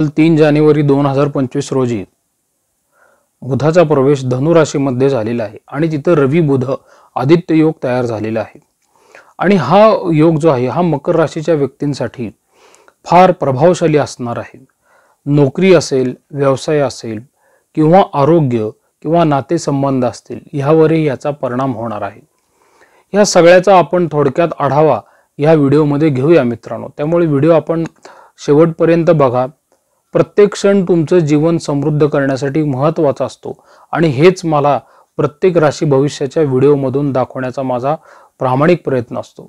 3 जानेवारी 2025 रोजी बुधाचा प्रवेश धनु राशीमध्ये झालेला आहे आणि तिथे रवी बुध आदित्य योग तयार झालेला आहे। आणि हा योग जो आहे हा मकर राशीच्या व्यक्तींसाठी फार प्रभावशाली असणार आहे। नोकरी असेल, व्यवसाय असेल किंवा आरोग्य किंवा नातेसंबंध असतील यावरही याचा परिणाम होणार आहे। या सगळ्याचा आपण थोडक्यात आढावा या व्हिडिओमध्ये घेऊया मित्रांनो, त्यामुळे व्हिडिओ आपण शेवटपर्यंत बघा। प्रत्येक क्षण तुमचं जीवन समृद्ध करण्यासाठी महत्त्वाचा असतो आणि हेच मला प्रत्येक राशी भविष्याच्या व्हिडिओमधून दाखवण्याचा माझा प्रामाणिक प्रयत्न असतो।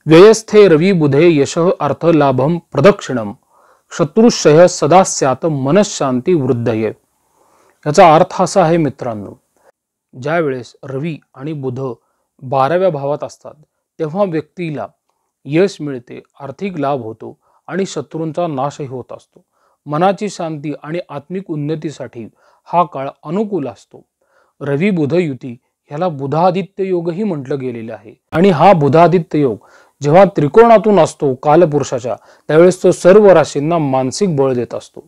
व्ययस्थे रवी बुधे यशः अर्थ लाभम प्रदक्षिणम शत्रुशय सदा स्यात मनशांती वृद्धये। याचा अर्थ असा आहे मित्रांनो, ज्या वेळेस रवी आणि बुध 12व्या भावात असतात तेव्हा व्यक्तीला यश मिळते, आर्थिक लाभ होतो आणि शत्रूंचा नाशही होत असतो। मनाची शांती आणि आत्मिक उन्नतीसाठी हा काळ अनुकूल असतो। रवी बुध युती याला बुधादित्य योगही म्हटलं गेलेलं आहे आणि हा बुधादित्य योग जेव्हा त्रिकोणातून असतो कालपुरुषाच्या, त्यावेळेस तो सर्व राशींना मानसिक बळ देत असतो।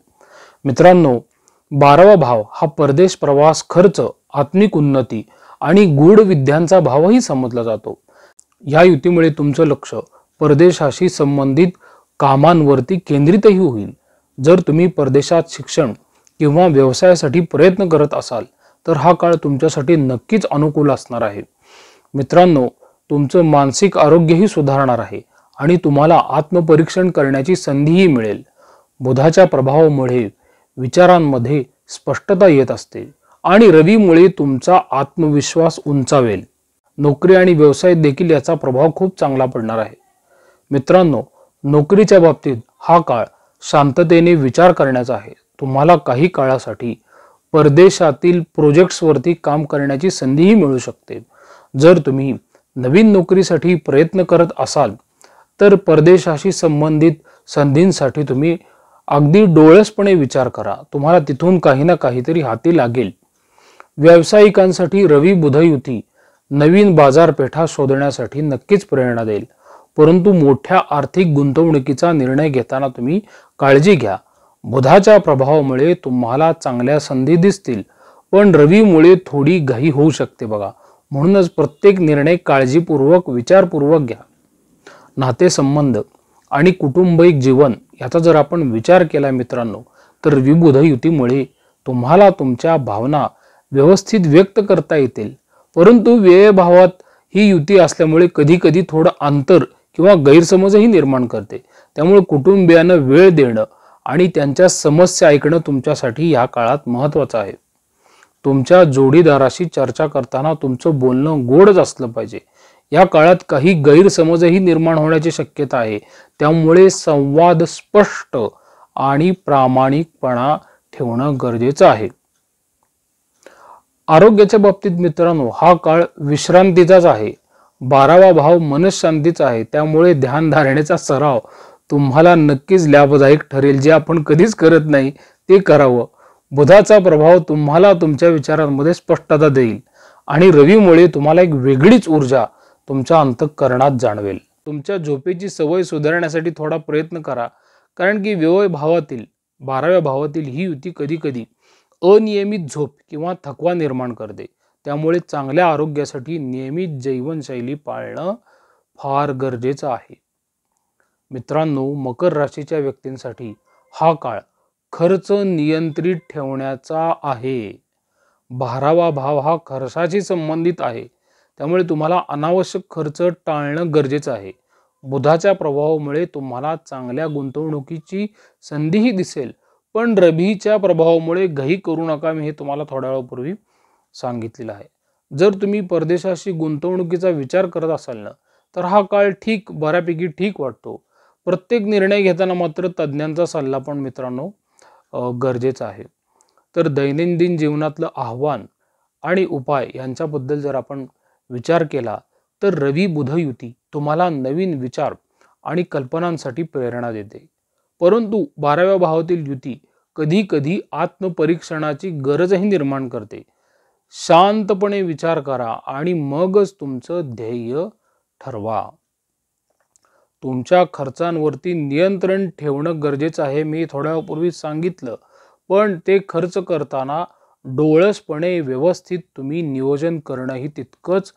मित्रांनो, 12वा भाव हा परदेश प्रवास, खर्च, आत्मिक उन्नती आणि गूढ विद्यांचा भावही समजला जातो। या युतीमुळे तुमचं लक्ष परदेशाशी संबंधित कामांवरती केंद्रितही होईल। जर तुम्ही परदेशात शिक्षण किंवा व्यवसायासाठी प्रयत्न करत असाल तर हा काळ तुमच्यासाठी नक्कीच अनुकूल असणार आहे। मित्रांनो, तुमचं मानसिक आरोग्यही सुधारणार आहे आणि तुम्हाला आत्मपरीक्षण करण्याची संधीही मिळेल। बुधाच्या प्रभावामुळे विचारांमध्ये स्पष्टता येत असते आणि रवीमुळे तुमचा आत्मविश्वास उंचावेल। नोकरी आणि व्यवसायात देखील याचा प्रभाव खूप चांगला पडणार आहे। मित्रांनो, नोकरीच्या बाबतीत हा काळ शांततेने विचार करण्याचा आहे। तुम्हाला काही काळासाठी परदेशातील प्रोजेक्ट्सवरती काम करण्याची संधीही मिळू शकते। जर तुम्ही नवीन नोकरीसाठी प्रयत्न करत असाल तर परदेशाशी संबंधित संधींसाठी तुम्ही अगदी डोळसपणे विचार करा, तुम्हाला तिथून काही ना काहीतरी हाती लागेल। व्यावसायिकांसाठी रवी बुध युती नवीन बाजारपेठा शोधण्यासाठी नक्कीच प्रेरणा देईल, परंतु मोठ्या आर्थिक गुंतवणुकीचा निर्णय घेताना तुम्ही काळजी घ्या। बुधाच्या प्रभावामुळे तुम्हाला चांगल्या संधी दिसतील, पण रवीमुळे थोडी घाई होऊ शकते बघा, म्हणूनच प्रत्येक निर्णय काळजीपूर्वक विचारपूर्वक घ्या। नातेसंबंध आणि कुटुंबिक जीवन याचा जर आपण विचार केला मित्रांनो, तर रवी बुध युतीमुळे तुम्हाला तुमच्या भावना व्यवस्थित व्यक्त करता येतील, परंतु व्यय भावात ही युती असल्यामुळे कधी कधी थोडं अंतर किंवा गैरसमजही निर्माण करते। त्यामुळे कुटुंबियांना वेळ देणं आणि त्यांच्या समस्या ऐकणं तुमच्यासाठी या काळात महत्त्वाचं आहे। तुमच्या जोडीदाराशी चर्चा करताना तुमचं बोलणं गोडच असलं पाहिजे। या काळात काही गैरसमजही निर्माण होण्याची शक्यता आहे, त्यामुळे संवाद स्पष्ट आणि प्रामाणिकपणा ठेवणं गरजेचं आहे। आरोग्याच्या बाबतीत मित्रांनो, हा काळ विश्रांतीचाच आहे। 12वा भाव मनशांतीचा आहे, त्यामुळे ध्यान धारणेचा सराव तुम्हाला नक्कीच लाभदायक ठरेल। जे आपण कधीच करत नाही ते करावं। बुधाचा प्रभाव तुम्हाला तुमच्या विचारांमध्ये स्पष्टता देईल आणि रवीमुळे तुम्हाला एक वेगळीच ऊर्जा तुमच्या अंतःकरणात जाणवेल। तुमच्या झोपेची सवय सुधारण्यासाठी थोडा प्रयत्न करा, कारण की व्यय भावातील 12व्या भावातील ही युती कधी कधी अनियमित झोप किंवा थकवा निर्माण करते। त्यामुळे चांगल्या आरोग्यासाठी नियमित जीवनशैली पाळणं फार गरजेचं आहे। मित्रांनो, मकर राशीच्या व्यक्तींसाठी हा काळ खर्च नियंत्रित ठेवण्याचा आहे। 12वा भाव हा खर्चाशी संबंधित आहे, त्यामुळे तुम्हाला अनावश्यक खर्च टाळणं गरजेचं आहे। बुधाच्या प्रभावामुळे तुम्हाला चांगल्या गुंतवणुकीची संधीही दिसेल, पण रवीच्या प्रभावामुळे घाई करू नका, मी हे तुम्हाला थोड्या वेळापूर्वी सांगितलेलं आहे। जर तुम्ही परदेशाशी गुंतवणुकीचा विचार करत असाल ना, तर हा काळ बऱ्यापैकी ठीक वाटतो। प्रत्येक निर्णय घेताना मात्र तज्ञांचा सल्ला पण मित्रांनो गरजेचा आहे। तर दैनंदिन जीवनातलं आव्हान आणि उपाय यांच्याबद्दल जर आपण विचार केला तर रवी बुध युती तुम्हाला नवीन विचार आणि कल्पनांसाठी प्रेरणा देते, परंतु 12व्या भावातील युती कधी कधी आत्मपरीक्षणाची गरजही निर्माण करते। शांतपणे विचार करा आणि मगच तुमचं ध्येय ठरवा. तुमच्या खर्चांवरती नियंत्रण ठेवणं गरजेचं आहे. मी थोड्या वेळापूर्वीच सांगितलं, पण ते खर्च करताना डोळसपणे व्यवस्थित तुम्ही नियोजन करणंही तितकंच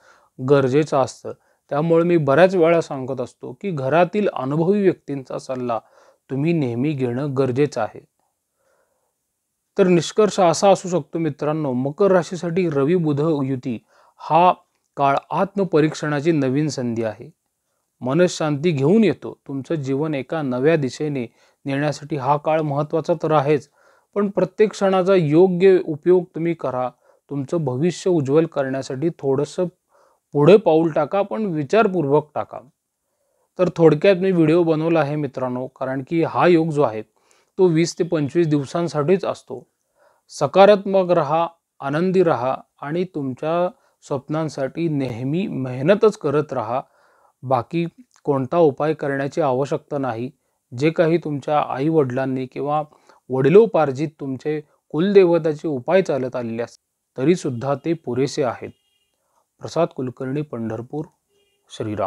गरजेचं असतं. त्यामुळे मी बऱ्याच वेळा सांगत असतो की घरातील अनुभवी व्यक्तींचा सल्ला तुम्ही नेहमी घेणं गरजेचं आहे. तर निष्कर्ष असा असू शकतो मित्रांनो, मकर राशीसाठी रवी बुध युती हा काळ आत्मपरीक्षणाची नवीन संधी आहे. मनःशांती घेऊन येतो. तुमचं जीवन एका नव्या दिशेने नेण्यासाठी हा काळ महत्त्वाचा तर आहेच, पण प्रत्येक क्षणाचा योग्य उपयोग तुम्ही करा. तुमचं भविष्य उज्ज्वल करण्यासाठी थोडंसं पुढे पाऊल टाका, पण विचारपूर्वक टाका. तर थोडक्यात मी व्हिडिओ बनवला आहे मित्रांनो, कारण की हा योग जो आहे तो 20 ते 25 दिवसांसाठीच असतो. सकारात्मक राहा, आनंदी राहा आणि तुमच्या स्वप्नांसाठी नेहमी मेहनतच करत राहा. बाकी कोणता उपाय करण्याची आवश्यकता नाही. जे काही तुमच्या आई वडिलांनी किंवा वडिलोपार्जित तुमचे कुलदेवताचे उपाय चालत आलेले असतात तरी सुद्धा ते पुरेसे आहेत. प्रसाद कुलकर्णी, पंढरपूर. श्रीराम.